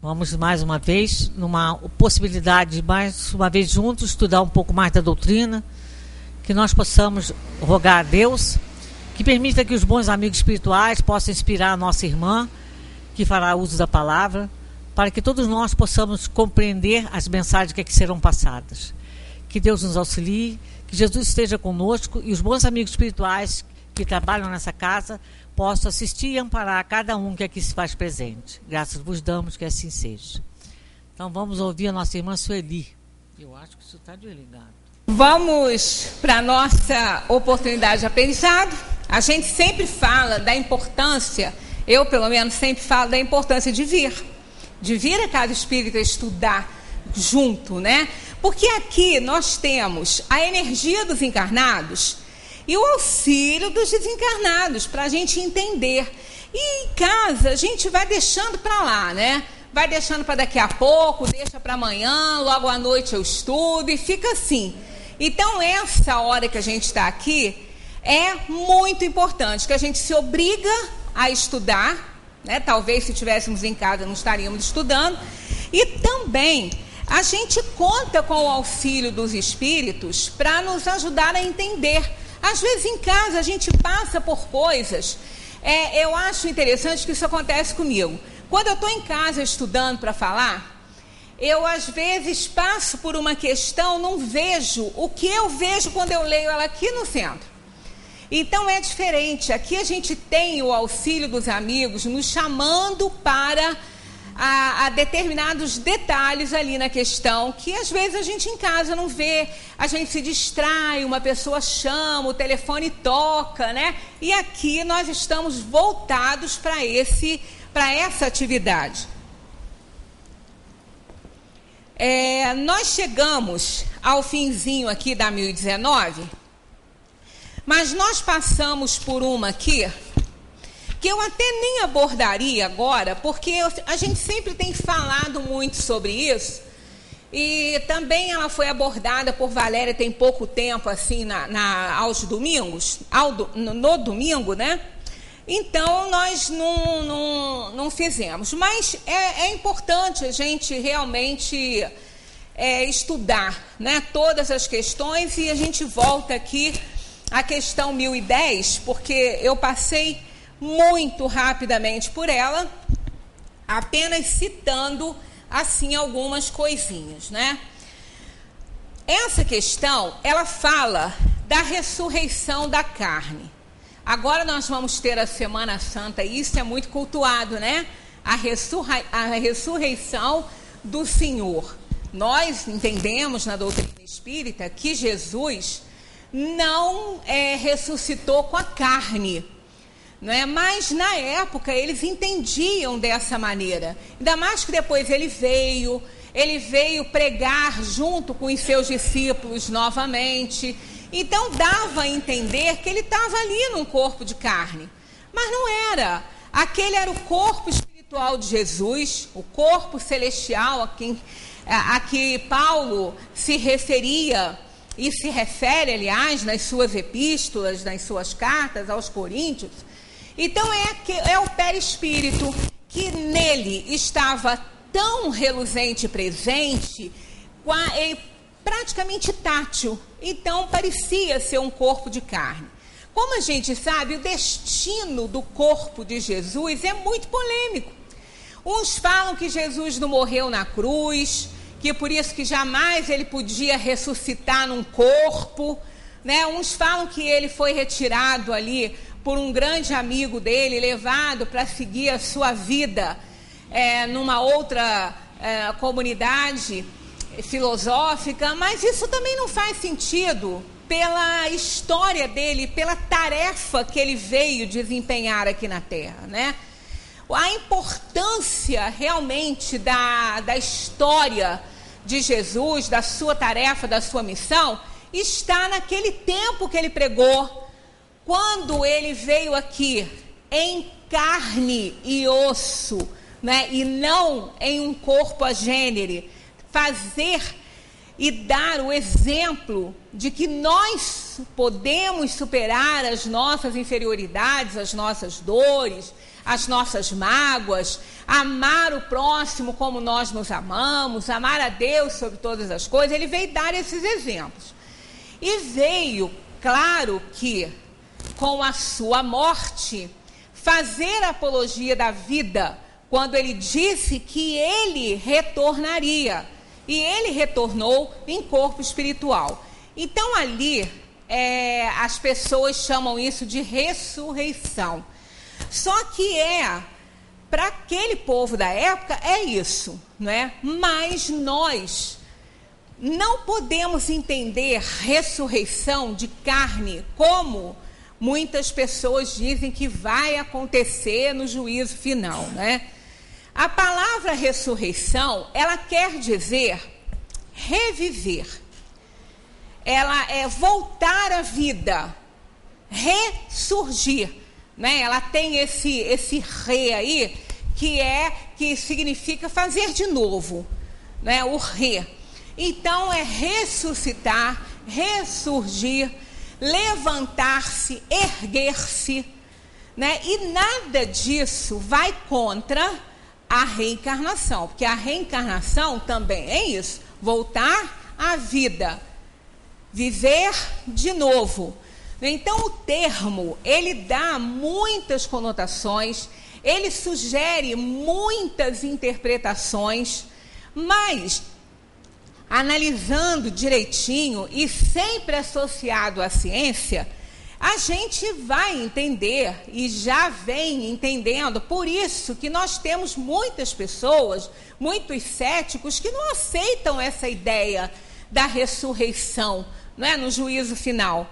Vamos mais uma vez, numa possibilidade de mais uma vez juntos estudar um pouco mais da doutrina, que nós possamos rogar a Deus que permita que os bons amigos espirituais possam inspirar a nossa irmã, que fará uso da palavra, para que todos nós possamos compreender as mensagens que aqui serão passadas. Que Deus nos auxilie, que Jesus esteja conosco e os bons amigos espirituais que trabalham nessa casa possam assistir e amparar cada um que aqui se faz presente. Graças vos damos, que assim seja. Então vamos ouvir a nossa irmã Sueli. Eu acho que isso está desligado. Vamos para a nossa oportunidade de aprendizado. A gente sempre fala da importância, eu pelo menos sempre falo da importância de vir a casa espírita estudar junto, né? Porque aqui nós temos a energia dos encarnados e o auxílio dos desencarnados, para a gente entender. E em casa a gente vai deixando para lá, né? Vai deixando para daqui a pouco, deixa para amanhã, logo à noite eu estudo e fica assim. Então essa hora que a gente está aqui é muito importante, que a gente se obriga a estudar, né? Talvez se estivéssemos em casa não estaríamos estudando. E também a gente conta com o auxílio dos espíritos para nos ajudar a entender. Às vezes em casa a gente passa por coisas, eu acho interessante que isso acontece comigo. Quando eu estou em casa estudando para falar, eu às vezes passo por uma questão, não vejo o que eu vejo quando eu leio ela aqui no centro. Então é diferente, aqui a gente tem o auxílio dos amigos nos chamando para a determinados detalhes ali na questão, que às vezes a gente em casa não vê, a gente se distrai, uma pessoa chama, o telefone toca, né? E aqui nós estamos voltados para essa atividade. Nós chegamos ao finzinho aqui da 1019, mas nós passamos por uma aqui, que eu até nem abordaria agora, porque a gente sempre tem falado muito sobre isso, e também ela foi abordada por Valéria tem pouco tempo, assim, aos domingos, no domingo, né? Então, nós não fizemos. Mas é importante a gente realmente estudar, né, todas as questões, e a gente volta aqui à questão 1010, porque eu passei muito rapidamente por ela, apenas citando assim algumas coisinhas, né? Essa questão, ela fala da ressurreição da carne. Agora nós vamos ter a Semana Santa, e isso é muito cultuado, né? A ressurreição do Senhor. Nós entendemos na doutrina espírita que Jesus não ressuscitou com a carne, não é? Mas na época eles entendiam dessa maneira, ainda mais que depois ele veio pregar junto com os seus discípulos novamente. Então dava a entender que ele estava ali num corpo de carne, mas não era. Aquele era o corpo espiritual de Jesus, o corpo celestial a que Paulo se referia e se refere, aliás, nas suas epístolas, nas suas cartas aos Coríntios. Então é o perispírito, que nele estava tão reluzente e presente, praticamente tátil. Então parecia ser um corpo de carne. Como a gente sabe, o destino do corpo de Jesus é muito polêmico. Uns falam que Jesus não morreu na cruz, que por isso que jamais ele podia ressuscitar num corpo, né? Uns falam que ele foi retirado ali por um grande amigo dele, levado para seguir a sua vida numa outra comunidade filosófica, mas isso também não faz sentido pela história dele, pela tarefa que ele veio desempenhar aqui na Terra, né? A importância realmente da história de Jesus, da sua tarefa, da sua missão, está naquele tempo que ele pregou, quando ele veio aqui em carne e osso, né? E não em um corpo agênere, fazer e dar o exemplo de que nós podemos superar as nossas inferioridades, as nossas dores, as nossas mágoas, amar o próximo como nós nos amamos, amar a Deus sobre todas as coisas. Ele veio dar esses exemplos. E veio, claro que, com a sua morte, fazer apologia da vida, quando ele disse que ele retornaria. E ele retornou em corpo espiritual. Então, ali, as pessoas chamam isso de ressurreição. Só que para aquele povo da época, é isso, não é? Mas nós não podemos entender ressurreição de carne como muitas pessoas dizem que vai acontecer no juízo final, né? A palavra ressurreição, ela quer dizer reviver. Ela é voltar à vida, ressurgir, né? Ela tem esse re aí, que significa fazer de novo, né? O re. Então, é ressuscitar, ressurgir, levantar-se, erguer-se, né? E nada disso vai contra a reencarnação, porque a reencarnação também é isso, voltar à vida, viver de novo. Então, o termo, ele dá muitas conotações, ele sugere muitas interpretações, mas, analisando direitinho e sempre associado à ciência, a gente vai entender e já vem entendendo. Por isso que nós temos muitas pessoas, muitos céticos, que não aceitam essa ideia da ressurreição, não é? No juízo final.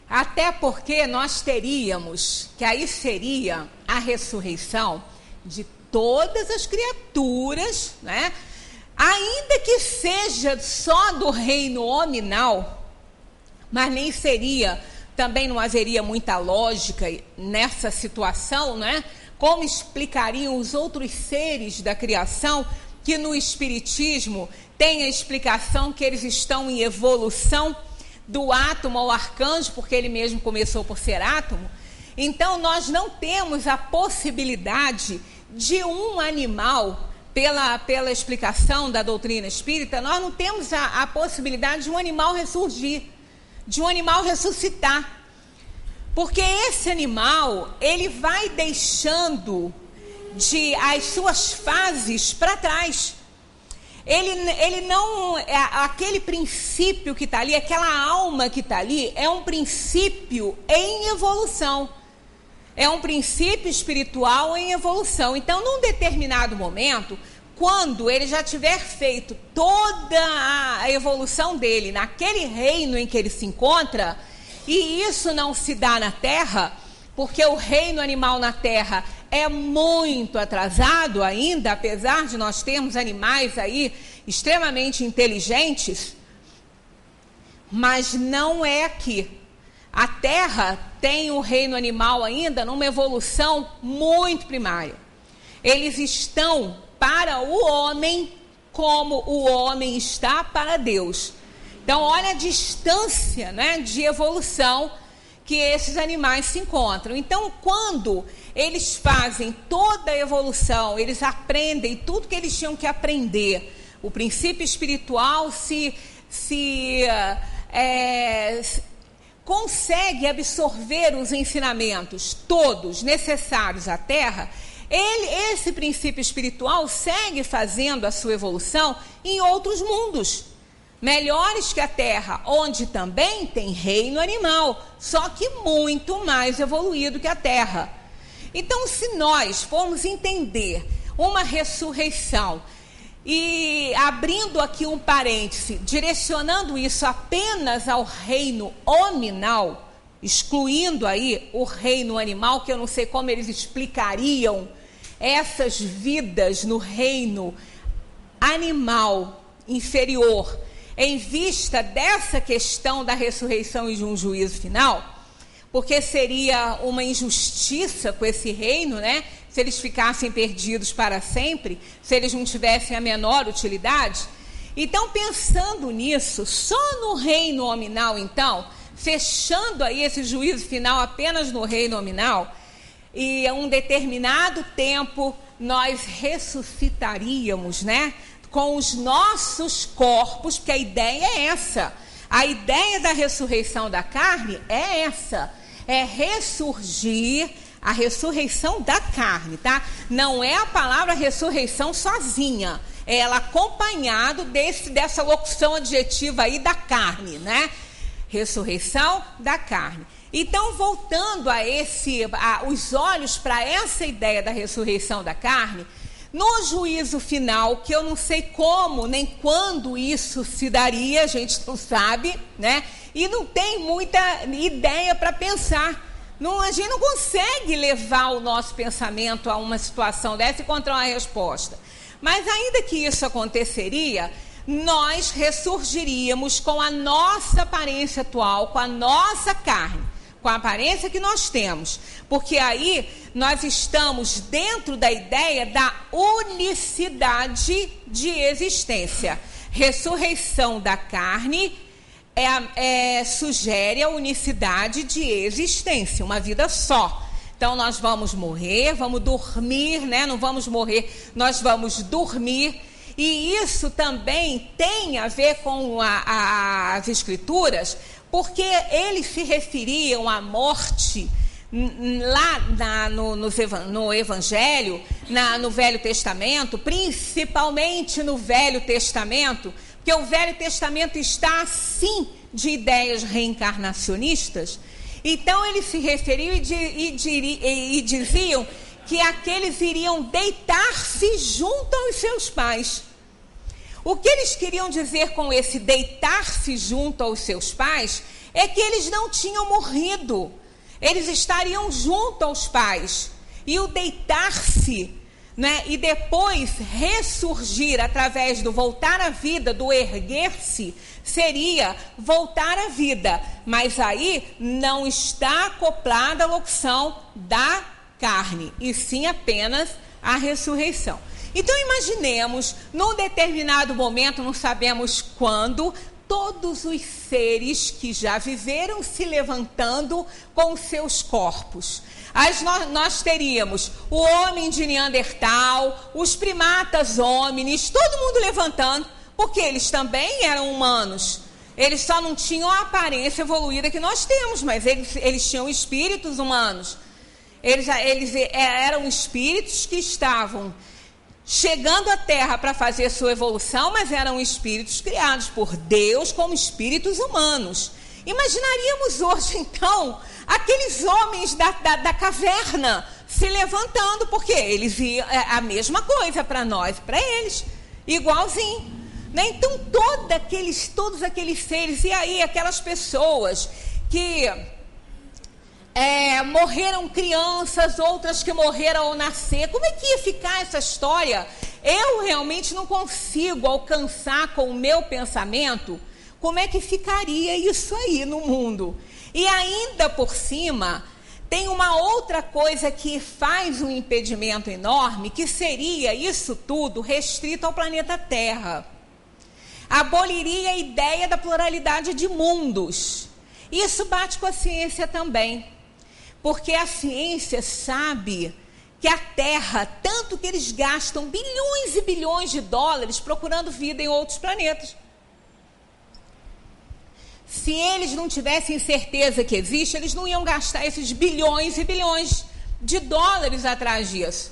Até porque nós teríamos, que aí seria a ressurreição de todas as criaturas, né? Ainda que seja só do reino hominal, mas nem seria, também não haveria muita lógica nessa situação, né? Como explicariam os outros seres da criação, que no Espiritismo tem a explicação que eles estão em evolução do átomo ao arcanjo, porque ele mesmo começou por ser átomo. Então, nós não temos a possibilidade de um animal, pela explicação da doutrina espírita, nós não temos a possibilidade de um animal ressurgir, de um animal ressuscitar. Porque esse animal, ele vai deixando as suas fases para trás. Ele não... aquele princípio que está ali, aquela alma que está ali, é um princípio em evolução. É um princípio espiritual em evolução. Então, num determinado momento, quando ele já tiver feito toda a evolução dele naquele reino em que ele se encontra, e isso não se dá na Terra, porque o reino animal na Terra é muito atrasado ainda, apesar de nós termos animais aí extremamente inteligentes, mas não é aqui. A Terra tem o reino animal ainda numa evolução muito primária. Eles estão para o homem como o homem está para Deus. Então, olha a distância, né, de evolução que esses animais se encontram. Então, quando eles fazem toda a evolução, eles aprendem tudo que eles tinham que aprender, o princípio espiritual consegue absorver os ensinamentos todos necessários à Terra, esse princípio espiritual segue fazendo a sua evolução em outros mundos melhores que a Terra, onde também tem reino animal, só que muito mais evoluído que a Terra. Então, se nós formos entender uma ressurreição e abrindo aqui um parêntese, direcionando isso apenas ao reino hominal, excluindo aí o reino animal, que eu não sei como eles explicariam essas vidas no reino animal inferior, em vista dessa questão da ressurreição e de um juízo final, porque seria uma injustiça com esse reino, né? Se eles ficassem perdidos para sempre, se eles não tivessem a menor utilidade. Então, pensando nisso, só no reino nominal, então, fechando aí esse juízo final apenas no reino nominal, e a um determinado tempo nós ressuscitaríamos, né? Com os nossos corpos, porque a ideia é essa. A ideia da ressurreição da carne é essa. É ressurgir, a ressurreição da carne, tá? Não é a palavra ressurreição sozinha. É ela acompanhado dessa locução adjetiva aí da carne, né? Ressurreição da carne. Então, voltando os olhos para essa ideia da ressurreição da carne, no juízo final, que eu não sei como nem quando isso se daria, a gente não sabe, né? E não tem muita ideia para pensar. A gente não consegue levar o nosso pensamento a uma situação dessa e encontrar uma resposta. Mas ainda que isso aconteceria, nós ressurgiríamos com a nossa aparência atual, com a nossa carne, com a aparência que nós temos. Porque aí nós estamos dentro da ideia da unicidade de existência. Ressurreição da carne sugere a unicidade de existência, uma vida só. Então nós vamos morrer, vamos dormir, né? Não vamos morrer, nós vamos dormir. E isso também tem a ver com as Escrituras, porque eles se referiam à morte lá no Evangelho, no Velho Testamento, principalmente no Velho Testamento, porque o Velho Testamento está assim de ideias reencarnacionistas. Então eles se referiam e diziam que aqueles iriam deitar-se junto aos seus pais. O que eles queriam dizer com esse deitar-se junto aos seus pais é que eles não tinham morrido. Eles estariam junto aos pais. E o deitar-se, né, e depois ressurgir através do voltar à vida, do erguer-se, seria voltar à vida. Mas aí não está acoplada a locução da carne, e sim apenas a ressurreição. Então imaginemos, num determinado momento, não sabemos quando, todos os seres que já viveram se levantando com seus corpos. Nós teríamos o homem de Neandertal, os primatas homines, todo mundo levantando, porque eles também eram humanos. Eles só não tinham a aparência evoluída que nós temos, mas eles tinham espíritos humanos. Eles eram espíritos que estavam chegando à Terra para fazer sua evolução, mas eram espíritos criados por Deus como espíritos humanos. Imaginaríamos hoje, então, aqueles homens da caverna se levantando, porque eles viam a mesma coisa para nós, para eles, igualzinho. Né? Então, todos aqueles seres, e aí aquelas pessoas que morreram crianças, outras que morreram ao nascer, como é que ia ficar essa história? Eu realmente não consigo alcançar com o meu pensamento como é que ficaria isso aí no mundo. E ainda por cima, tem uma outra coisa que faz um impedimento enorme, que seria isso tudo restrito ao planeta Terra. Aboliria a ideia da pluralidade de mundos. Isso bate com a ciência também. Porque a ciência sabe que a Terra, tanto que eles gastam bilhões e bilhões de dólares procurando vida em outros planetas. Se eles não tivessem certeza que existe, eles não iam gastar esses bilhões e bilhões de dólares atrás disso.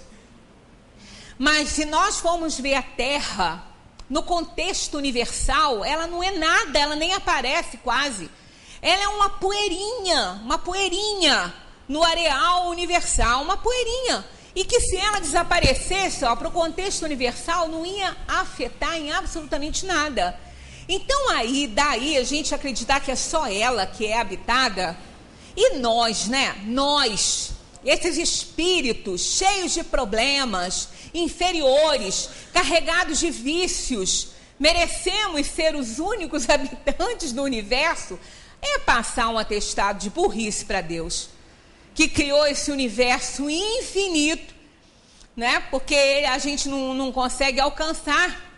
Mas se nós formos ver a Terra no contexto universal, ela não é nada, ela nem aparece quase. Ela é uma poeirinha no areal universal, uma poeirinha. E que se ela desaparecesse, para o contexto universal, não ia afetar em absolutamente nada. Então daí a gente acreditar que é só ela que é habitada, e nós, né? Nós, esses espíritos cheios de problemas, inferiores, carregados de vícios, merecemos ser os únicos habitantes do universo? É passar um atestado de burrice para Deus, que criou esse universo infinito, né? Porque a gente não consegue alcançar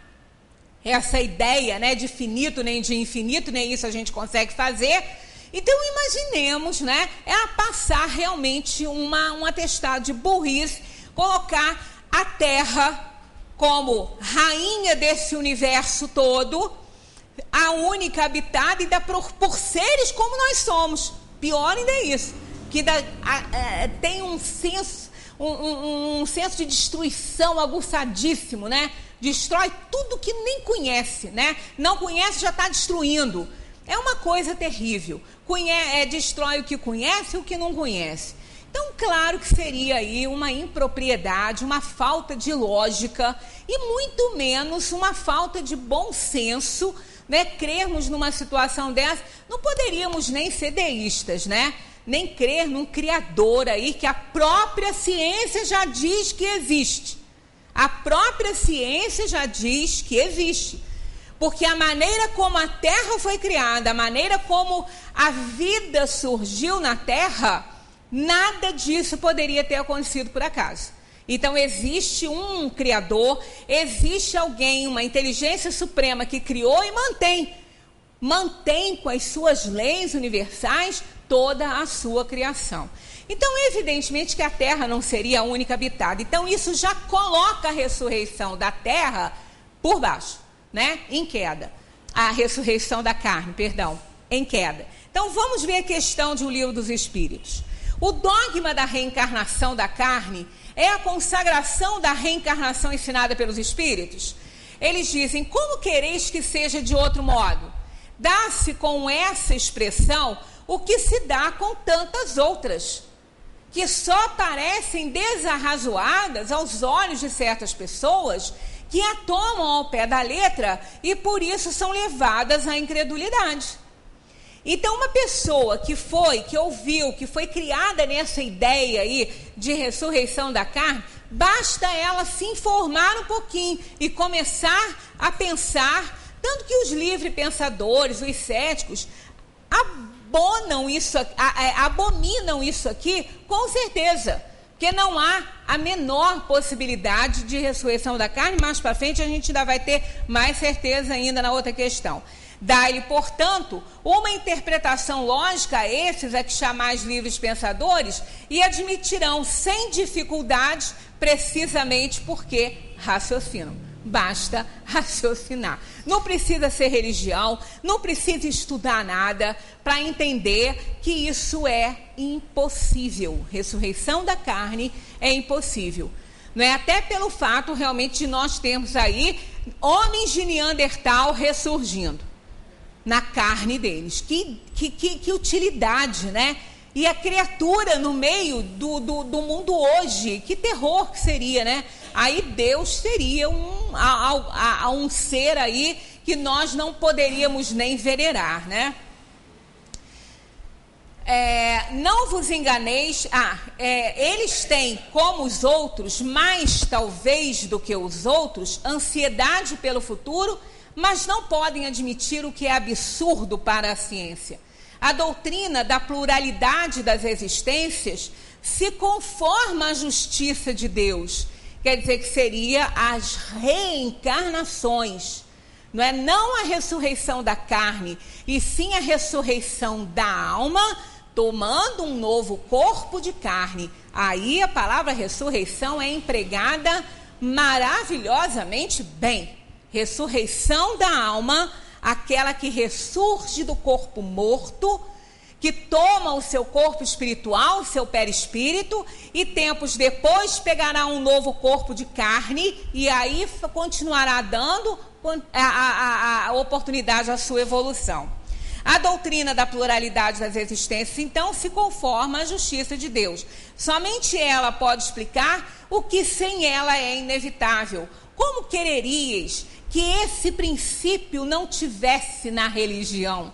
essa ideia, né, de finito, nem de infinito, nem isso a gente consegue fazer. Então imaginemos, né, passar realmente um atestado de burrice, colocar a Terra como rainha desse universo todo, a única habitada, e por seres como nós somos. Pior ainda é isso, que tem um senso de destruição aguçadíssimo, né? Destrói tudo que nem conhece, né? Não conhece, já está destruindo. É uma coisa terrível. Destrói o que conhece e o que não conhece. Então, claro que seria aí uma impropriedade, uma falta de lógica e muito menos uma falta de bom senso, né? Crermos numa situação dessa. Não poderíamos nem ser deístas, né? Nem crer num criador aí que a própria ciência já diz que existe. A própria ciência já diz que existe. Porque a maneira como a Terra foi criada, a maneira como a vida surgiu na Terra, nada disso poderia ter acontecido por acaso. Então existe um criador, existe alguém, uma inteligência suprema que criou e mantém com as suas leis universais toda a sua criação. Então, evidentemente que a Terra não seria a única habitada. Então, isso já coloca a ressurreição da Terra por baixo, né? Em queda. A ressurreição da carne, perdão, em queda. Então, vamos ver a questão de O Livro dos Espíritos. O dogma da reencarnação da carne é a consagração da reencarnação ensinada pelos Espíritos. Eles dizem: como quereis que seja de outro modo? Dá-se com essa expressão o que se dá com tantas outras, que só parecem desarrazoadas aos olhos de certas pessoas que a tomam ao pé da letra e por isso são levadas à incredulidade. Então, uma pessoa que ouviu, que foi criada nessa ideia aí de ressurreição da carne, basta ela se informar um pouquinho e começar a pensar, tanto que os livres pensadores, os céticos, abominam isso aqui, com certeza, porque não há a menor possibilidade de ressurreição da carne. Mais para frente a gente ainda vai ter mais certeza ainda na outra questão. Dá-lhe, portanto, uma interpretação lógica a esses a que chamais livres pensadores e admitirão sem dificuldades, precisamente porque raciocinam. Basta raciocinar. Não precisa ser religião, não precisa estudar nada para entender que isso é impossível. Ressurreição da carne é impossível. Não é? Até pelo fato realmente de nós termos aí homens de Neandertal ressurgindo na carne deles. Que utilidade, né? E a criatura no meio do mundo hoje, que terror que seria, né? Aí Deus seria um ser aí que nós não poderíamos nem venerar, né? Não vos enganeis, eles têm, como os outros, mais talvez do que os outros, ansiedade pelo futuro, mas não podem admitir o que é absurdo para a ciência. A doutrina da pluralidade das existências se conforma à justiça de Deus. Quer dizer que seria as reencarnações. Não a ressurreição da carne, e sim a ressurreição da alma, tomando um novo corpo de carne. Aí a palavra ressurreição é empregada maravilhosamente bem. Ressurreição da alma, aquela que ressurge do corpo morto, que toma o seu corpo espiritual, o seu perispírito, e tempos depois pegará um novo corpo de carne, e aí continuará dando a oportunidade à sua evolução. A doutrina da pluralidade das existências, então, se conforma à justiça de Deus. Somente ela pode explicar o que sem ela é inevitável. Como quererias que esse princípio não tivesse na religião?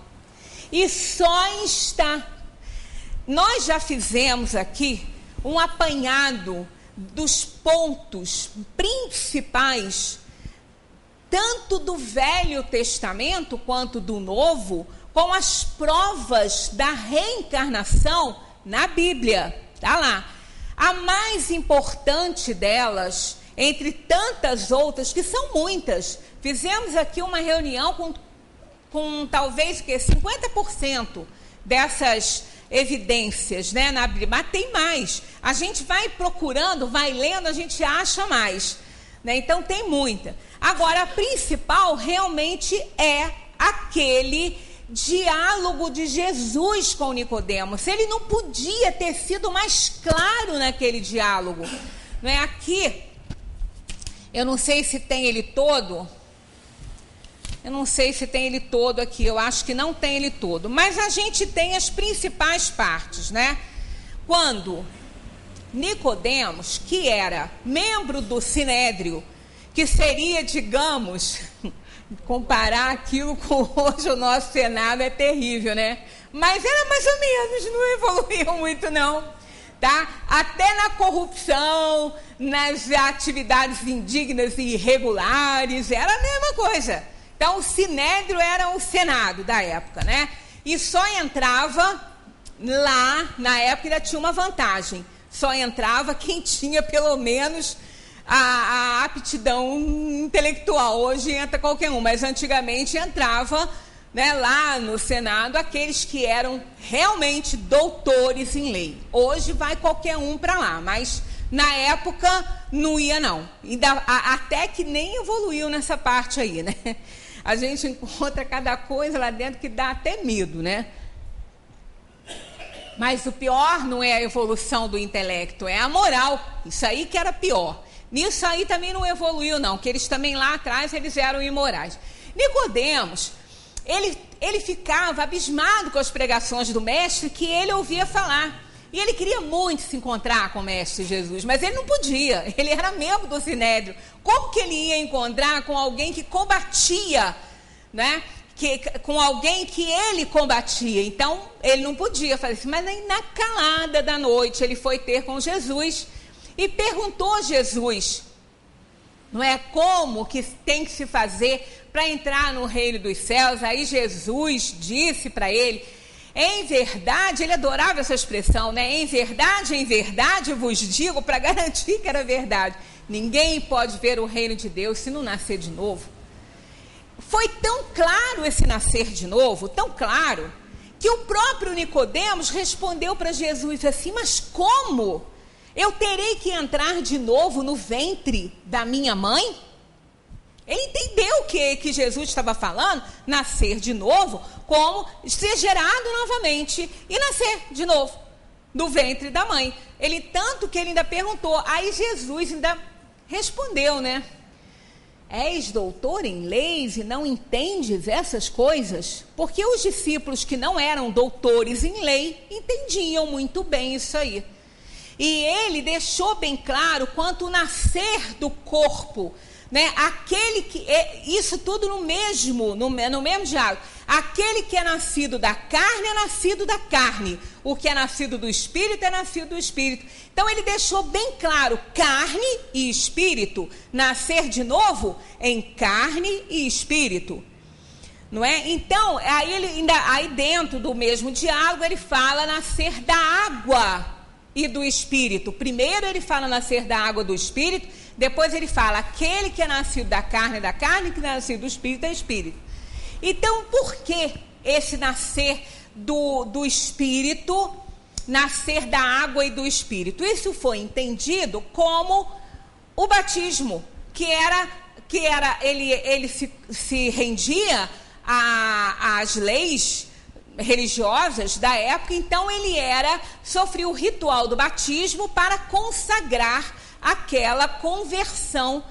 E só está. Nós já fizemos aqui um apanhado dos pontos principais, tanto do Velho Testamento quanto do Novo, com as provas da reencarnação na Bíblia. Está lá. A mais importante delas, entre tantas outras, que são muitas. Fizemos aqui uma reunião com talvez 50% dessas evidências, né, na Bíblia, mas tem mais. A gente vai procurando, vai lendo, a gente acha mais, né? Então tem muita. Agora, a principal realmente é aquele diálogo de Jesus com Nicodemos. Ele não podia ter sido mais claro naquele diálogo, não é? Aqui, eu não sei se tem ele todo. Eu não sei se tem ele todo aqui, eu acho que não tem ele todo. Mas a gente tem as principais partes, né? Quando Nicodemos, que era membro do Sinédrio, que seria, digamos, comparar aquilo com hoje o nosso Senado é terrível, né? Mas era mais ou menos, não evoluiu muito não, tá? Até na corrupção, nas atividades indignas e irregulares, era a mesma coisa. Então, o Sinédrio era o Senado da época, né? E só entrava lá, na época ainda tinha uma vantagem. Só entrava quem tinha pelo menos a aptidão intelectual. Hoje entra qualquer um, mas antigamente entrava, né, lá no Senado aqueles que eram realmente doutores em lei. Hoje vai qualquer um para lá, mas na época não ia não. Até que nem evoluiu nessa parte aí, né? A gente encontra cada coisa lá dentro que dá até medo, né? Mas o pior não é a evolução do intelecto, é a moral. Isso aí que era pior. Nisso aí também não evoluiu não, que eles também lá atrás eles eram imorais. Nicodemos, ele ficava abismado com as pregações do mestre que ele ouvia falar. E ele queria muito se encontrar com o mestre Jesus, mas ele não podia, ele era membro do Sinédrio. Como que ele ia encontrar com alguém que combatia, né? Com alguém que ele combatia? Então, ele não podia fazer isso. Mas aí, na calada da noite, ele foi ter com Jesus e perguntou a Jesus, não é, como que tem que se fazer para entrar no reino dos céus? Aí Jesus disse para ele, em verdade, ele adorava essa expressão, né? Em verdade vos digo, para garantir que era verdade. Ninguém pode ver o reino de Deus se não nascer de novo. Foi tão claro esse nascer de novo, tão claro, que o próprio Nicodemos respondeu para Jesus assim, mas como? Eu terei que entrar de novo no ventre da minha mãe? Ele entendeu que Jesus estava falando, nascer de novo, como ser gerado novamente e nascer de novo do ventre da mãe. Ele tanto que ele ainda perguntou, aí Jesus ainda respondeu, né? És doutor em leis e não entendes essas coisas? Porque os discípulos que não eram doutores em lei entendiam muito bem isso aí. E ele deixou bem claro quanto o nascer do corpo, né? Aquele que isso tudo no mesmo diálogo. Aquele que é nascido da carne é nascido da carne. O que é nascido do espírito é nascido do espírito. Então ele deixou bem claro, carne e espírito, nascer de novo em carne e espírito. Não é? Então, aí dentro do mesmo diálogo ele fala nascer da água e do espírito. Primeiro ele fala nascer da água e do espírito, depois ele fala aquele que é nascido da carne é da carne, que é nascido do espírito é espírito. Então, por que esse nascer do espírito, nascer da água e do espírito? Isso foi entendido como o batismo, que ele se rendia às leis religiosas da época. Então ele sofria o ritual do batismo para consagrar aquela conversão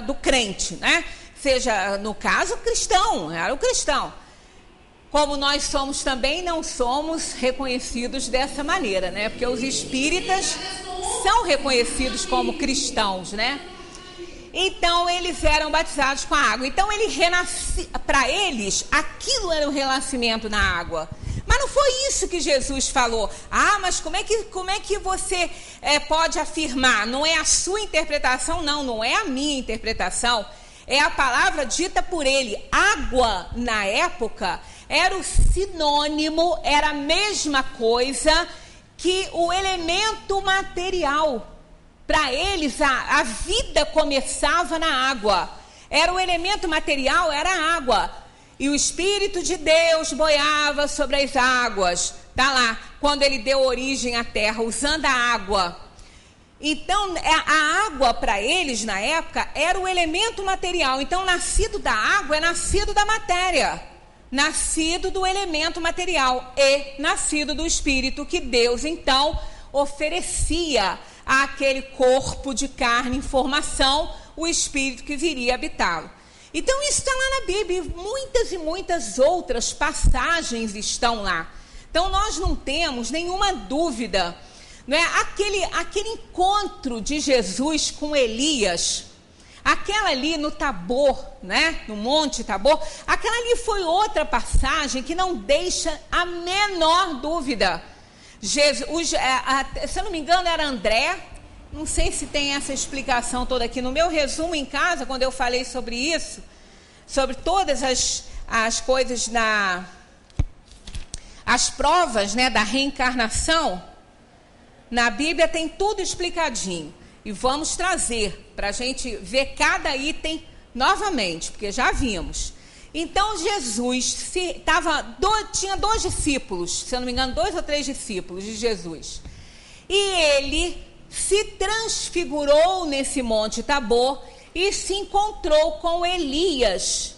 do crente, né? Seja, no caso, cristão, era o cristão. Como nós somos também, não somos reconhecidos dessa maneira, né? Porque os espíritas são reconhecidos como cristãos, né? Então, eles eram batizados com a água. Então, para eles, aquilo era o renascimento na água. Mas não foi isso que Jesus falou. Ah, mas como é que você pode afirmar? Não é a sua interpretação? Não é a minha interpretação. É a palavra dita por ele. Água, na época, era o sinônimo, era a mesma coisa que o elemento material. Para eles, a vida começava na água. Era o elemento material, era a água. E o Espírito de Deus boiava sobre as águas. Está lá, quando ele deu origem à terra, usando a água. Então, a água para eles, na época, era o elemento material. Então, nascido da água é nascido da matéria. Nascido do elemento material e nascido do Espírito que Deus, então, oferecia àquele corpo de carne em formação, o Espírito que viria habitá-lo. Então, isso está lá na Bíblia, e muitas outras passagens estão lá. Então, nós não temos nenhuma dúvida, não é? Aquele encontro de Jesus com Elias, aquela ali no Tabor, né? No Monte Tabor, aquela ali foi outra passagem que não deixa a menor dúvida. Jesus, se eu não me engano, era André. Não sei se tem essa explicação toda aqui. No meu resumo em casa, quando eu falei sobre isso, sobre todas as coisas, as provas, né, da reencarnação, na Bíblia tem tudo explicadinho. E vamos trazer para a gente ver cada item novamente, porque já vimos. Então Jesus tinha 2 discípulos, se eu não me engano, 2 ou 3 discípulos de Jesus. E ele se transfigurou nesse Monte Tabor e se encontrou com Elias.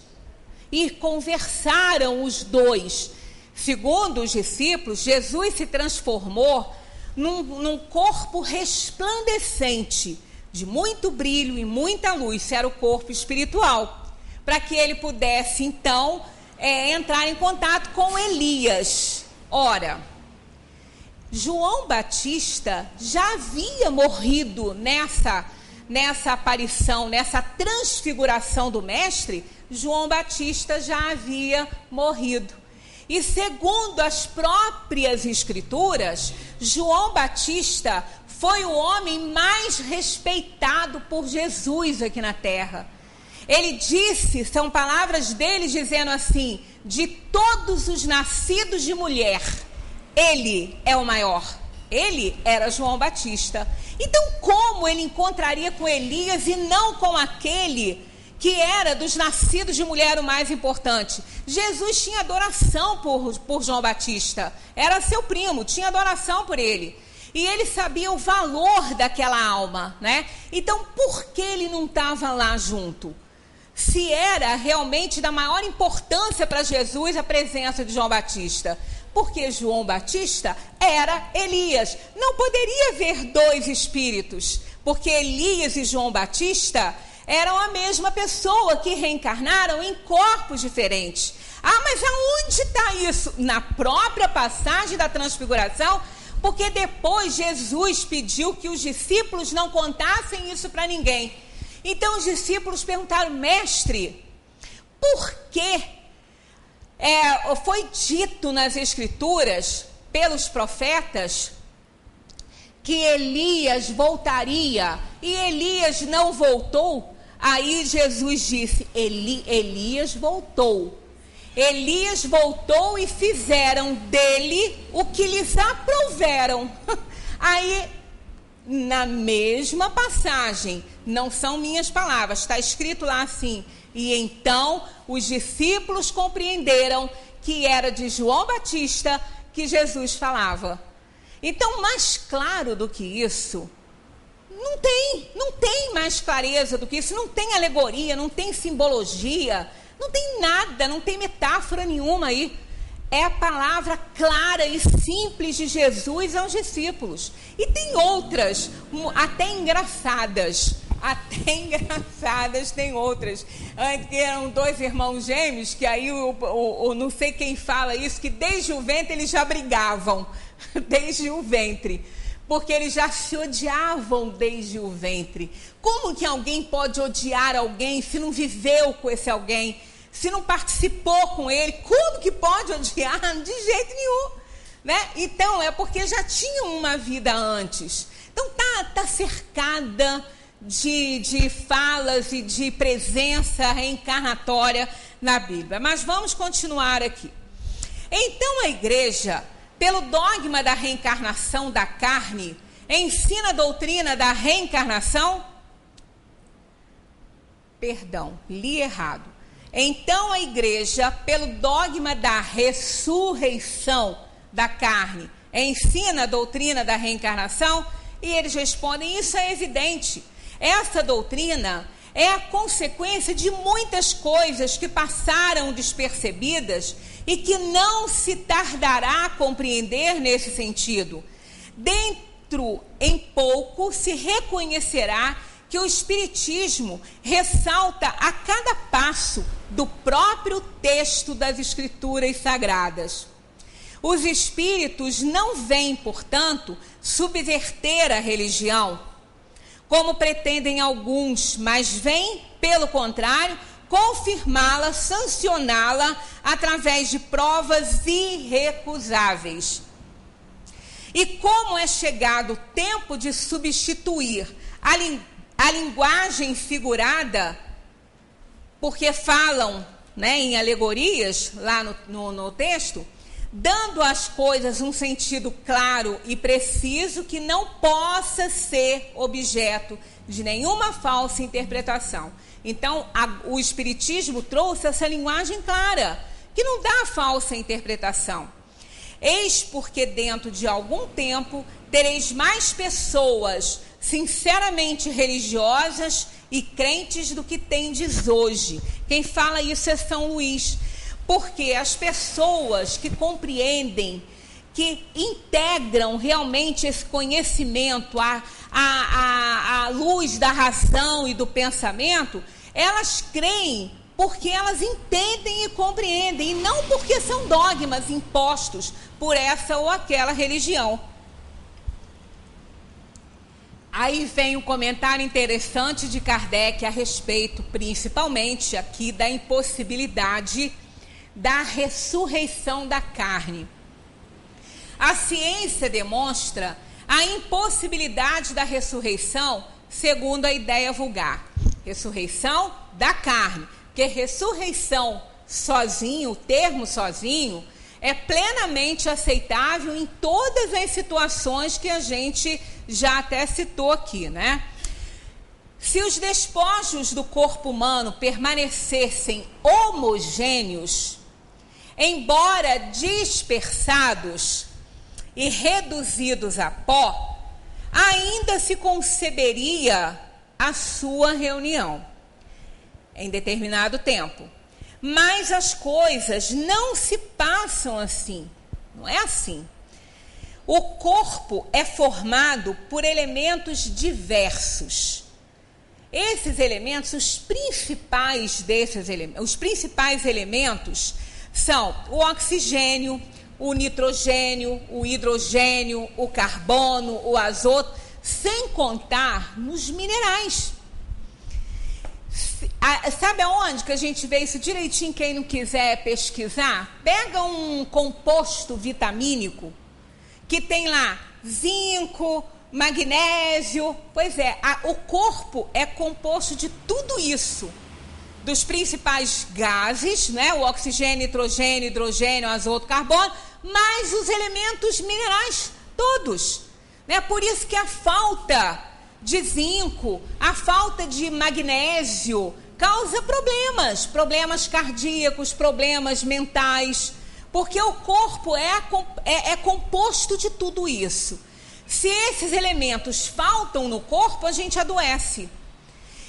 E conversaram os dois. Segundo os discípulos, Jesus se transformou num corpo resplandecente, de muito brilho e muita luz. Isso era o corpo espiritual, para que ele pudesse então entrar em contato com Elias. Ora, João Batista já havia morrido nessa aparição, nessa transfiguração do mestre. João Batista já havia morrido. E segundo as próprias escrituras, João Batista foi o homem mais respeitado por Jesus aqui na terra. Ele disse, são palavras dele dizendo assim: de todos os nascidos de mulher, ele é o maior. Ele era João Batista. Então, como ele encontraria com Elias e não com aquele que era dos nascidos de mulher o mais importante? Jesus tinha adoração por João Batista. Era seu primo, tinha adoração por ele. E ele sabia o valor daquela alma, né? Então, por que ele não estava lá junto? Se era realmente da maior importância para Jesus a presença de João Batista. Porque João Batista era Elias. Não poderia haver 2 espíritos, porque Elias e João Batista eram a mesma pessoa que reencarnaram em corpos diferentes. Ah, mas aonde está isso? Na própria passagem da transfiguração, porque depois Jesus pediu que os discípulos não contassem isso para ninguém. Então os discípulos perguntaram: mestre, por que foi dito nas escrituras, pelos profetas, que Elias voltaria e Elias não voltou? Aí Jesus disse: Elias voltou. Elias voltou e fizeram dele o que lhes aprouveram. Aí, na mesma passagem, não são minhas palavras, está escrito lá assim: e então os discípulos compreenderam que era de João Batista que Jesus falava. Então, mais claro do que isso, não tem mais clareza do que isso, não tem alegoria, não tem simbologia, não tem nada, não tem metáfora nenhuma aí. É a palavra clara e simples de Jesus aos discípulos. E tem outras, até engraçadas. Até engraçadas tem outras. Eram 2 irmãos gêmeos, que aí não sei quem fala isso, que desde o ventre eles já brigavam. Desde o ventre. Porque eles já se odiavam desde o ventre. Como que alguém pode odiar alguém se não viveu com esse alguém? Se não participou com ele? Como que pode odiar? De jeito nenhum, né? Então, é porque já tinham uma vida antes. Então, tá cercada de falas e de presença reencarnatória na Bíblia. Mas vamos continuar aqui. Então, a igreja, pelo dogma da reencarnação da carne, ensina a doutrina da reencarnação? Perdão, li errado. Então a igreja, pelo dogma da ressurreição da carne, ensina a doutrina da reencarnação? E eles respondem: isso é evidente. Essa doutrina é a consequência de muitas coisas que passaram despercebidas e que não se tardará a compreender nesse sentido. Dentro em pouco se reconhecerá que o Espiritismo ressalta a cada passo do próprio texto das Escrituras Sagradas. Os espíritos não vêm, portanto, subverter a religião, como pretendem alguns, mas vêm, pelo contrário, confirmá-la, sancioná-la através de provas irrecusáveis. E como é chegado o tempo de substituir a linguagem figurada, porque falam, em alegorias lá no texto, dando às coisas um sentido claro e preciso que não possa ser objeto de nenhuma falsa interpretação. Então, o Espiritismo trouxe essa linguagem clara, que não dá falsa interpretação. Eis porque dentro de algum tempo tereis mais pessoas sinceramente religiosas e crentes do que tendes hoje. Quem fala isso é São Luís. Porque as pessoas que compreendem, que integram realmente esse conhecimento à luz da razão e do pensamento, elas creem porque elas entendem e compreendem, e não porque são dogmas impostos por essa ou aquela religião. Aí vem um comentário interessante de Kardec a respeito, principalmente aqui, da impossibilidade da ressurreição da carne. A ciência demonstra a impossibilidade da ressurreição segundo a ideia vulgar. Ressurreição da carne. Porque ressurreição sozinho, o termo sozinho, é plenamente aceitável em todas as situações que a gente já até citou aqui, Se os despojos do corpo humano permanecessem homogêneos, embora dispersados e reduzidos a pó, ainda se conceberia a sua reunião em determinado tempo. Mas as coisas não se passam assim, não é assim. O corpo é formado por elementos diversos. Esses elementos, os principais elementos são o oxigênio, o nitrogênio, o hidrogênio, o carbono, o azoto, sem contar nos minerais. Sabe aonde que a gente vê isso direitinho? Quem não quiser pesquisar, pega um composto vitamínico que tem lá zinco, magnésio. Pois é, o corpo é composto de tudo isso, dos principais gases, o oxigênio, nitrogênio, hidrogênio, azoto, carbono, mais os elementos minerais todos. Por isso que a falta de zinco, a falta de magnésio causa problemas cardíacos, problemas mentais, porque o corpo é composto de tudo isso. Se esses elementos faltam no corpo, a gente adoece.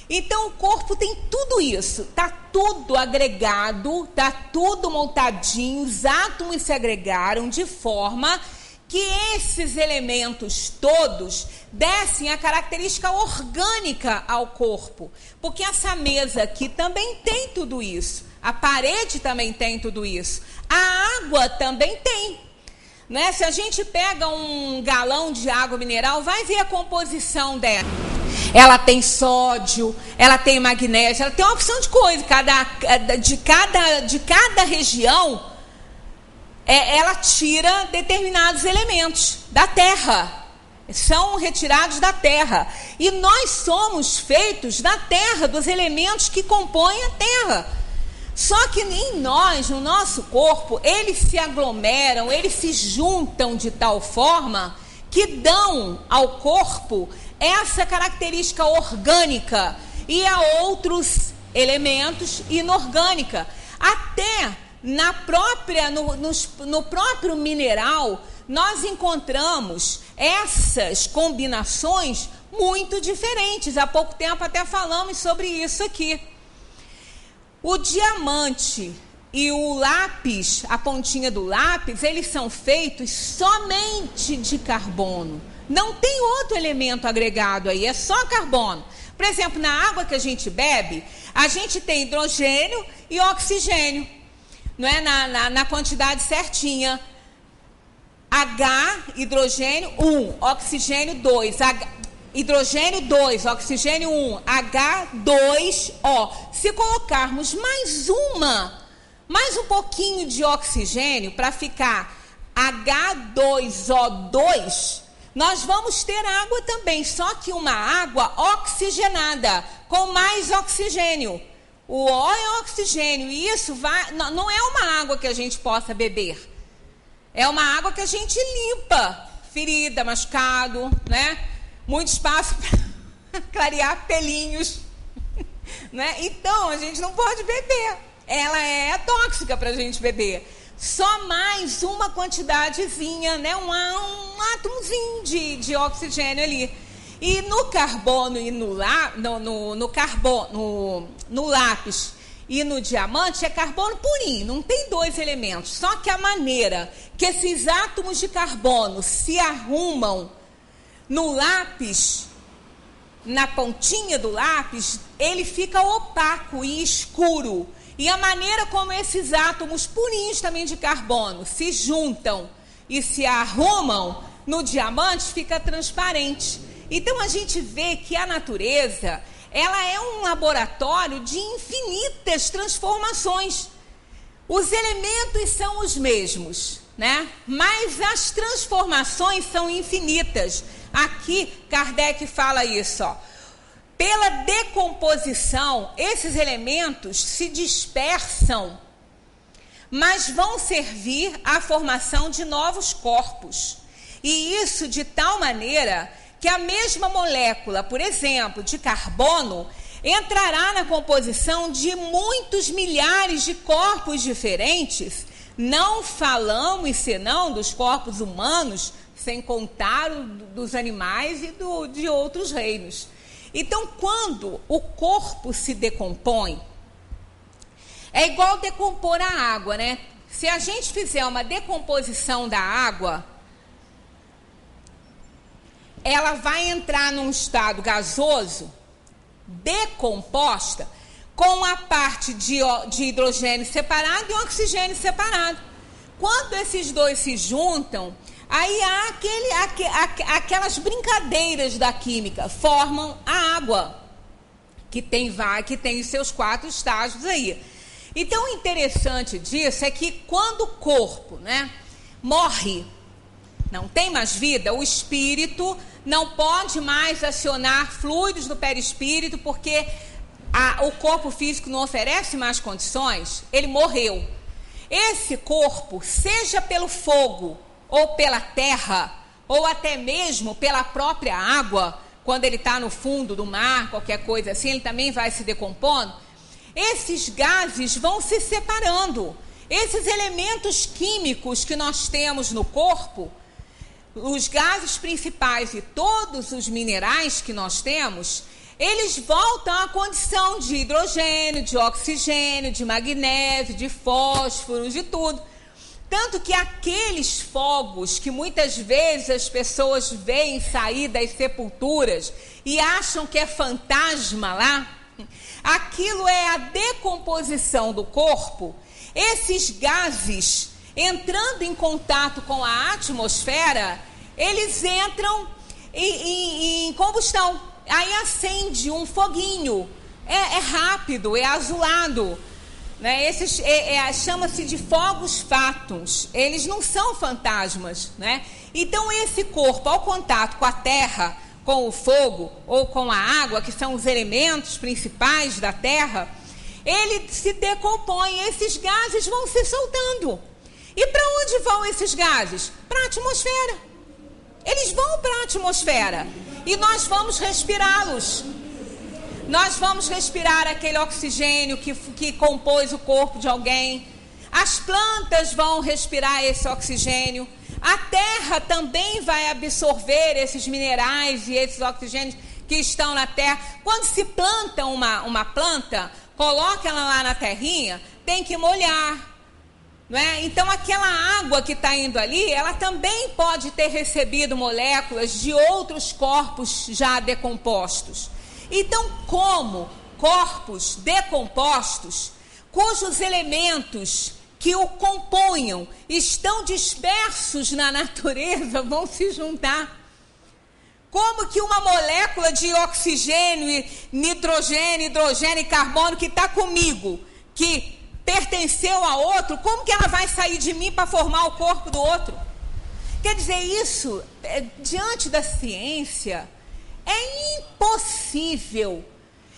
Então o corpo tem tudo isso, está tudo agregado, está tudo montadinho, os átomos se agregaram de forma que esses elementos todos dessem a característica orgânica ao corpo. Porque essa mesa aqui também tem tudo isso, a parede também tem tudo isso, a água também tem. Se a gente pega um galão de água mineral, vai ver a composição dela. Ela tem sódio, ela tem magnésio, ela tem uma opção de coisa. De cada região, ela tira determinados elementos da terra. São retirados da terra. E nós somos feitos da terra, dos elementos que compõem a terra. Só que em nós, no nosso corpo, eles se aglomeram, eles se juntam de tal forma que dão ao corpo essa característica orgânica e a outros elementos inorgânica. Até no próprio mineral, nós encontramos essas combinações muito diferentes. Há pouco tempo até falamos sobre isso aqui. O diamante e o lápis, a pontinha do lápis, eles são feitos somente de carbono. Não tem outro elemento agregado aí, é só carbono. Por exemplo, na água que a gente bebe, a gente tem hidrogênio e oxigênio, não é? Na quantidade certinha. H, hidrogênio 1, oxigênio 2, hidrogênio 2, oxigênio 1, H2O. Se colocarmos mais um pouquinho de oxigênio para ficar H2O2, nós vamos ter água também, só que uma água oxigenada, com mais oxigênio. O O é oxigênio, e isso não é uma água que a gente possa beber. É uma água que a gente limpa, ferida, machucado, né? Muito espaço para clarear pelinhos, né? Então, a gente não pode beber. Ela é tóxica para a gente beber. Só mais uma quantidadezinha, né? Um átomozinho de oxigênio ali. E no carbono e no lápis e no diamante é carbono purinho, não tem dois elementos. Só que a maneira que esses átomos de carbono se arrumam no lápis, na pontinha do lápis, ele fica opaco e escuro. E a maneira como esses átomos purinhos também de carbono se juntam e se arrumam no diamante fica transparente. Então a gente vê que a natureza, ela é um laboratório de infinitas transformações. Os elementos são os mesmos, né? Mas as transformações são infinitas. Aqui Kardec fala isso, ó. Pela decomposição, esses elementos se dispersam, mas vão servir à formação de novos corpos. E isso de tal maneira que a mesma molécula, por exemplo, de carbono, entrará na composição de muitos milhares de corpos diferentes. Não falamos senão dos corpos humanos, sem contar dos animais e de outros reinos. Então, quando o corpo se decompõe, é igual decompor a água, né? Se a gente fizer uma decomposição da água, ela vai entrar num estado gasoso, decomposta, com a parte de hidrogênio separado e oxigênio separado. Quando esses dois se juntam, aí há aquelas brincadeiras da química, formam a água, que tem os seus 4 estágios aí. Então, o interessante disso é que quando o corpo, né, morre, não tem mais vida, o espírito não pode mais acionar fluidos do perispírito, porque o corpo físico não oferece mais condições, ele morreu. Esse corpo, seja pelo fogo, ou pela terra, ou até mesmo pela própria água, quando ele está no fundo do mar, qualquer coisa assim, ele também vai se decompondo, esses gases vão se separando. Esses elementos químicos que nós temos no corpo, os gases principais e todos os minerais que nós temos, eles voltam à condição de hidrogênio, de oxigênio, de magnésio, de fósforo, de tudo. Tanto que aqueles fogos que muitas vezes as pessoas veem sair das sepulturas e acham que é fantasma lá, aquilo é a decomposição do corpo. Esses gases, entrando em contato com a atmosfera, eles entram em combustão. Aí acende um foguinho. É rápido, é azulado. Né? Chama-se de fogos fátuos. Eles não são fantasmas. Né? Então, esse corpo, ao contato com a terra, com o fogo ou com a água, que são os elementos principais da terra, ele se decompõe. Esses gases vão se soltando. E para onde vão esses gases? Para a atmosfera. Eles vão para a atmosfera e nós vamos respirá-los. Nós vamos respirar aquele oxigênio que compôs o corpo de alguém. As plantas vão respirar esse oxigênio. A terra também vai absorver esses minerais e esses oxigênios que estão na terra. Quando se planta uma planta, coloca ela lá na terrinha, tem que molhar. Não é? Então aquela água que está indo ali, ela também pode ter recebido moléculas de outros corpos já decompostos. Então, como corpos decompostos, cujos elementos que o componham estão dispersos na natureza, vão se juntar. Como que uma molécula de oxigênio, nitrogênio, hidrogênio e carbono que está comigo, que pertenceu a outro, como que ela vai sair de mim para formar o corpo do outro? Quer dizer, isso, diante da ciência, é impossível.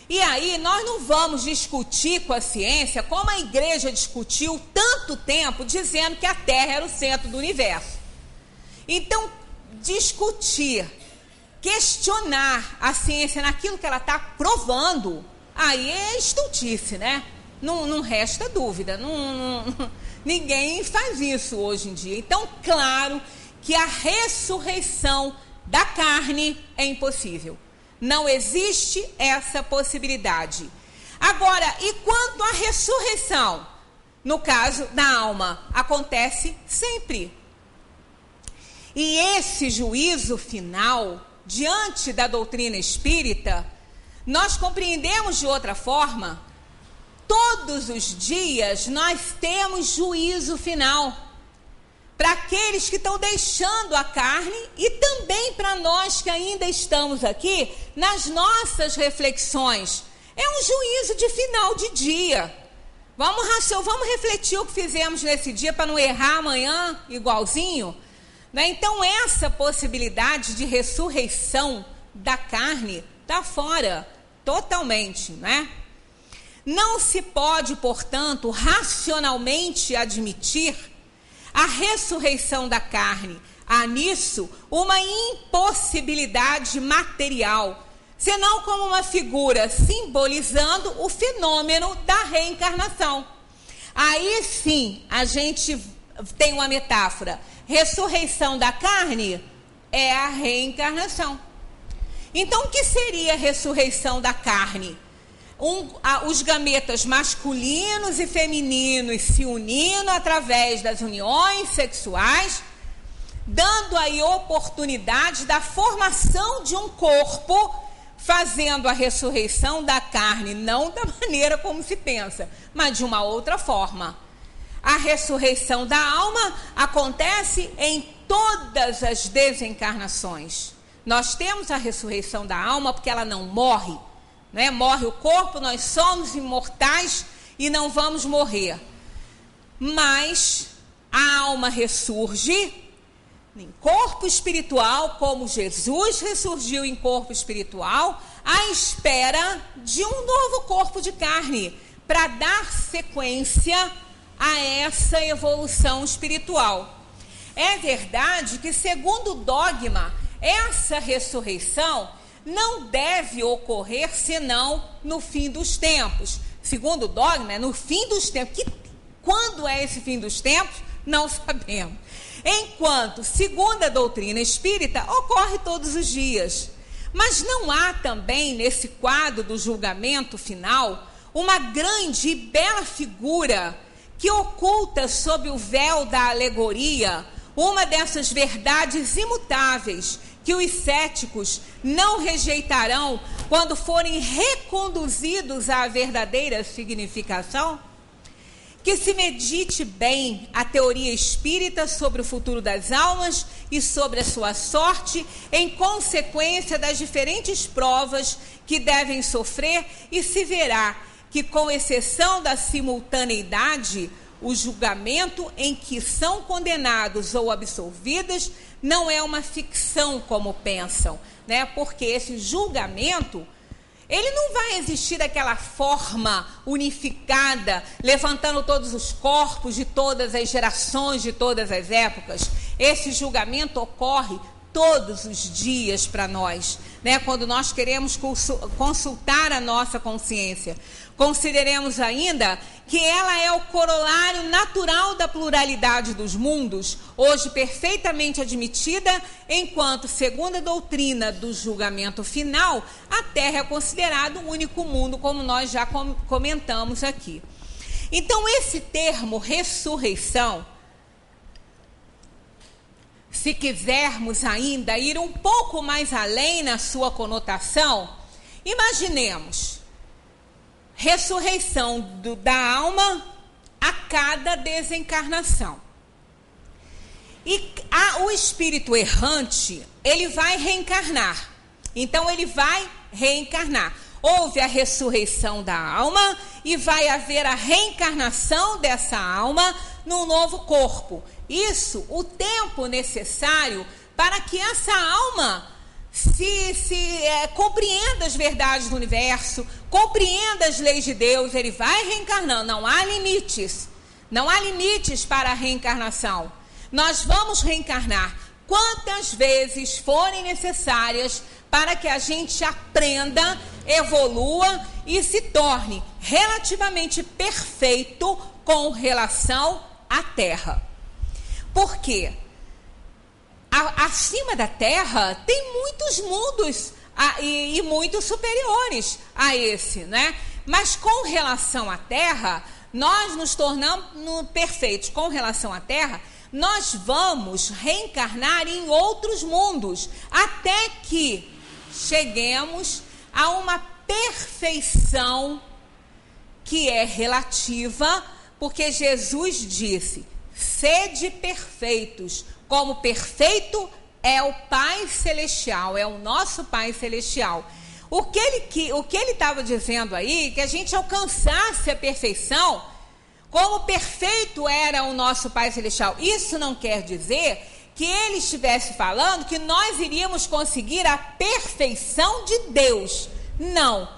E aí nós não vamos discutir com a ciência como a igreja discutiu tanto tempo dizendo que a Terra era o centro do universo. Então, discutir, questionar a ciência naquilo que ela está provando, aí é estultice, né? Não resta dúvida, ninguém faz isso hoje em dia. Então, claro que a ressurreição da carne é impossível. Não existe essa possibilidade. Agora, e quanto à ressurreição? No caso da alma, acontece sempre. E esse juízo final, diante da doutrina espírita, nós compreendemos de outra forma. Todos os dias nós temos juízo final para aqueles que estão deixando a carne e também para nós que ainda estamos aqui nas nossas reflexões. É um juízo de final de dia. Vamos refletir o que fizemos nesse dia para não errar amanhã igualzinho, né? Então essa possibilidade de ressurreição da carne está fora totalmente, né? Não se pode, portanto, racionalmente admitir a ressurreição da carne. Há nisso uma impossibilidade material, senão como uma figura simbolizando o fenômeno da reencarnação. Aí sim a gente tem uma metáfora. Ressurreição da carne é a reencarnação. Então o que seria a ressurreição da carne? Os gametas masculinos e femininos se unindo através das uniões sexuais, dando aí oportunidade da formação de um corpo, fazendo a ressurreição da carne, não da maneira como se pensa, mas de uma outra forma. A ressurreição da alma acontece em todas as desencarnações. Nós temos a ressurreição da alma porque ela não morre. Né? Morre o corpo, nós somos imortais e não vamos morrer. Mas a alma ressurge em corpo espiritual, como Jesus ressurgiu em corpo espiritual, à espera de um novo corpo de carne, para dar sequência a essa evolução espiritual. É verdade que, segundo o dogma, essa ressurreição não deve ocorrer senão no fim dos tempos. Segundo o dogma, é no fim dos tempos. Quando é esse fim dos tempos? Não sabemos. Enquanto, segundo a doutrina espírita, ocorre todos os dias. Mas não há também, nesse quadro do julgamento final, uma grande e bela figura que oculta sob o véu da alegoria uma dessas verdades imutáveis que os céticos não rejeitarão quando forem reconduzidos à verdadeira significação? Que se medite bem a teoria espírita sobre o futuro das almas e sobre a sua sorte, em consequência das diferentes provas que devem sofrer, e se verá que, com exceção da simultaneidade, o julgamento em que são condenados ou absolvidos não é uma ficção como pensam, né? Porque esse julgamento, ele não vai existir daquela forma unificada, levantando todos os corpos de todas as gerações, de todas as épocas. Esse julgamento ocorre todos os dias para nós, né? Quando nós queremos consultar a nossa consciência. Consideremos ainda que ela é o corolário natural da pluralidade dos mundos, hoje perfeitamente admitida, enquanto, segundo a doutrina do julgamento final, a Terra é considerada um único mundo, como nós já comentamos aqui. Então, esse termo ressurreição, se quisermos ainda ir um pouco mais além na sua conotação, imaginemos ressurreição da alma a cada desencarnação. E o espírito errante, ele vai reencarnar. Então, ele vai reencarnar. Houve a ressurreição da alma e vai haver a reencarnação dessa alma num novo corpo. Isso, o tempo necessário para que essa alma compreenda as verdades do universo, compreenda as leis de Deus. Ele vai reencarnando, não há limites. Não há limites para a reencarnação. Nós vamos reencarnar quantas vezes forem necessárias para que a gente aprenda, evolua e se torne relativamente perfeito com relação à Terra. Por quê? Acima da Terra tem muitos mundos e muitos superiores a esse, né? Mas com relação à Terra, nós nos tornamos perfeitos. Com relação à Terra, nós vamos reencarnar em outros mundos, até que cheguemos a uma perfeição que é relativa, porque Jesus disse: sede perfeitos, como perfeito é o Pai Celestial, é o nosso Pai Celestial. O que ele estava dizendo aí, que a gente alcançasse a perfeição, como perfeito era o nosso Pai Celestial. Isso não quer dizer que ele estivesse falando que nós iríamos conseguir a perfeição de Deus. Não,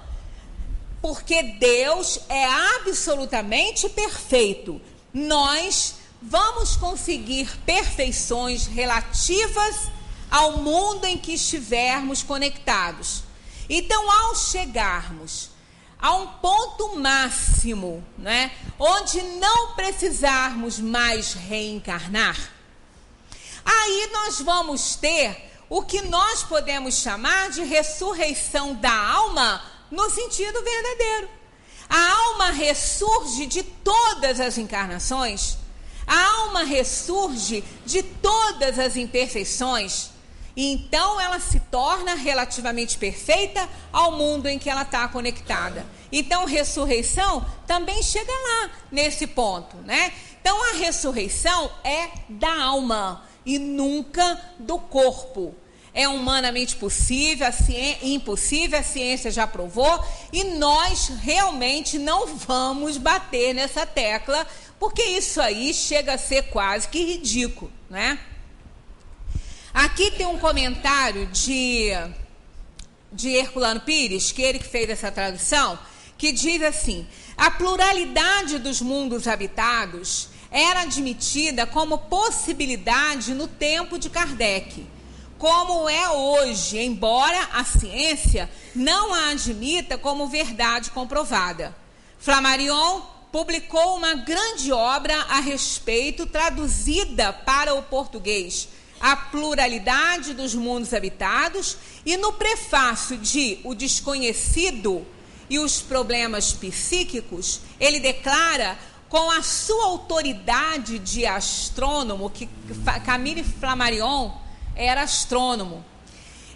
porque Deus é absolutamente perfeito. Nós vamos conseguir perfeições relativas ao mundo em que estivermos conectados. Então, ao chegarmos a um ponto máximo, né, onde não precisarmos mais reencarnar, aí nós vamos ter o que nós podemos chamar de ressurreição da alma no sentido verdadeiro. A alma ressurge de todas as encarnações. A alma ressurge de todas as imperfeições, e então ela se torna relativamente perfeita ao mundo em que ela está conectada. Então, ressurreição também chega lá, nesse ponto, né? Então, a ressurreição é da alma e nunca do corpo. É humanamente possível, impossível, a ciência já provou, e nós realmente não vamos bater nessa tecla, porque isso aí chega a ser quase que ridículo, né? Aqui tem um comentário de Herculano Pires, que ele que fez essa tradução, que diz assim: a pluralidade dos mundos habitados era admitida como possibilidade no tempo de Kardec, como é hoje, embora a ciência não a admita como verdade comprovada. Flammarion publicou uma grande obra a respeito, traduzida para o português, A Pluralidade dos Mundos Habitados, e no prefácio de O Desconhecido e os Problemas Psíquicos, ele declara, com a sua autoridade de astrônomo, que Camille Flammarion era astrônomo,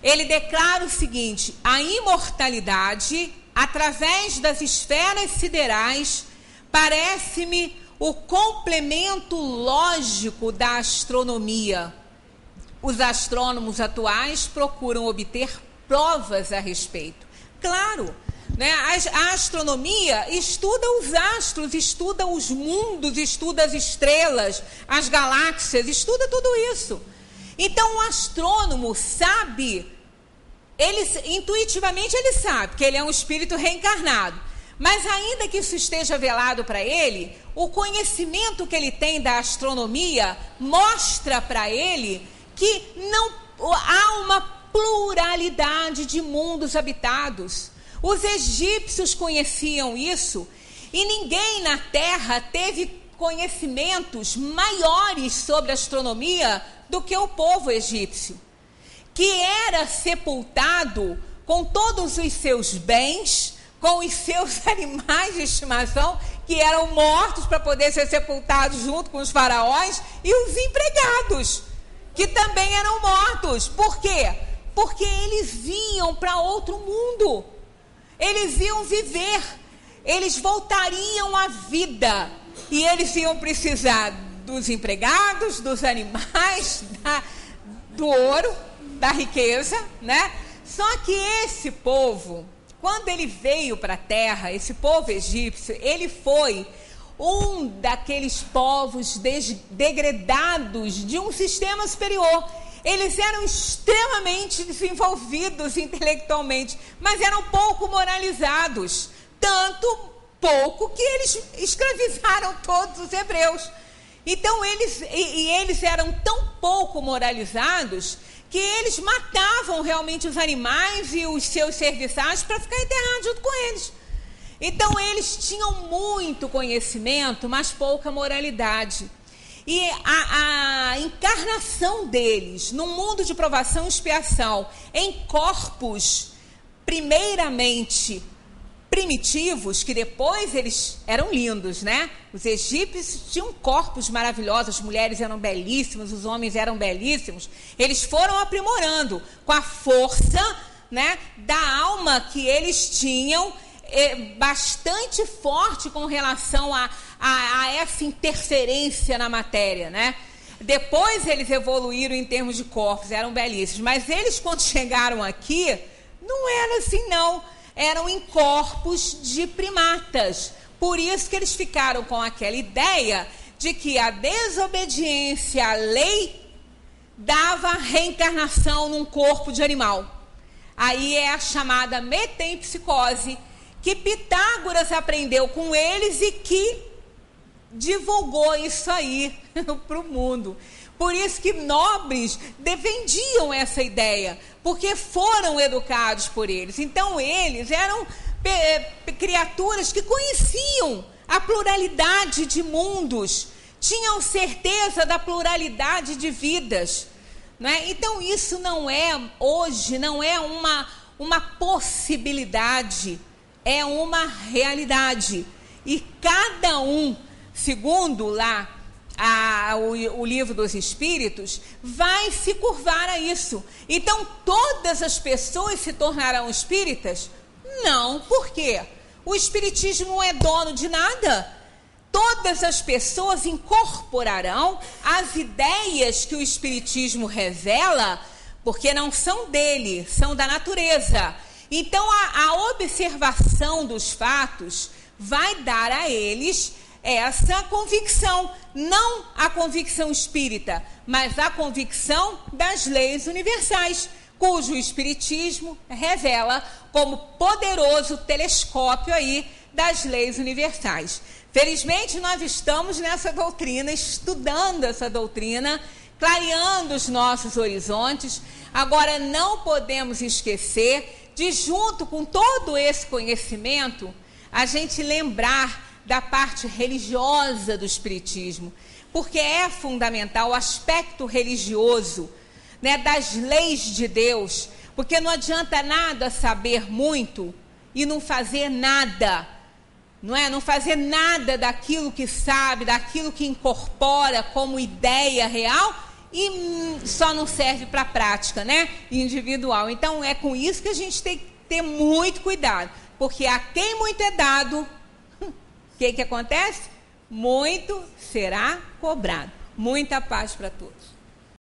ele declara o seguinte: a imortalidade, através das esferas siderais, parece-me o complemento lógico da astronomia. Os astrônomos atuais procuram obter provas a respeito. Claro, né? A astronomia estuda os astros, estuda os mundos, estuda as estrelas, as galáxias, estuda tudo isso. Então, o astrônomo sabe, intuitivamente ele sabe que ele é um espírito reencarnado. Mas ainda que isso esteja velado para ele, o conhecimento que ele tem da astronomia mostra para ele que não há uma pluralidade de mundos habitados. Os egípcios conheciam isso e ninguém na Terra teve conhecimentos maiores sobre astronomia do que o povo egípcio, que era sepultado com todos os seus bens, com os seus animais de estimação, que eram mortos para poder ser sepultados junto com os faraós, e os empregados, que também eram mortos. Por quê? Porque eles vinham para outro mundo. Eles iam viver, eles voltariam à vida, e eles iam precisar dos empregados, dos animais, do ouro, da riqueza, né? Só que esse povo, quando ele veio para a terra, esse povo egípcio, ele foi um daqueles povos degradados de um sistema superior. Eles eram extremamente desenvolvidos intelectualmente, mas eram pouco moralizados. Tanto pouco que eles escravizaram todos os hebreus. Então, eles eram tão pouco moralizados que eles matavam realmente os animais e os seus serviçais para ficar enterrados junto com eles. Então, eles tinham muito conhecimento, mas pouca moralidade. E a encarnação deles num mundo de provação e expiação, em corpos primeiramente primitivos, que depois eles eram lindos, né? Os egípcios tinham corpos maravilhosos, as mulheres eram belíssimas, os homens eram belíssimos. Eles foram aprimorando com a força, né, da alma que eles tinham, bastante forte com relação a essa interferência na matéria, né? Depois eles evoluíram em termos de corpos, eram belíssimos, mas eles, quando chegaram aqui, não era assim não, eram em corpos de primatas. Por isso que eles ficaram com aquela ideia de que a desobediência à lei dava reencarnação num corpo de animal. Aí é a chamada metempsicose, que Pitágoras aprendeu com eles e que divulgou isso aí para o mundo. Por isso que nobres defendiam essa ideia, porque foram educados por eles. Então, eles eram criaturas que conheciam a pluralidade de mundos, tinham certeza da pluralidade de vidas, né? Então, isso não é, hoje, não é uma possibilidade, é uma realidade. E cada um, segundo lá o livro dos Espíritos, vai se curvar a isso. Então, todas as pessoas se tornarão espíritas? Não. Por quê? O espiritismo não é dono de nada. Todas as pessoas incorporarão as ideias que o espiritismo revela, porque não são dele, são da natureza. Então, a observação dos fatos vai dar a eles essa convicção, não a convicção espírita, mas a convicção das leis universais, cujo espiritismo revela como poderoso telescópio aí das leis universais. Felizmente, nós estamos nessa doutrina, estudando essa doutrina, clareando os nossos horizontes. Agora, não podemos esquecer de, junto com todo esse conhecimento, a gente lembrar da parte religiosa do espiritismo, porque é fundamental o aspecto religioso, né, das leis de Deus, porque não adianta nada saber muito e não fazer nada, não é? Não fazer nada daquilo que sabe, daquilo que incorpora como ideia real e só não serve para a prática, né, individual. Então, é com isso que a gente tem que ter muito cuidado, porque a quem muito é dado, o que acontece? Muito será cobrado. Muita paz para todos.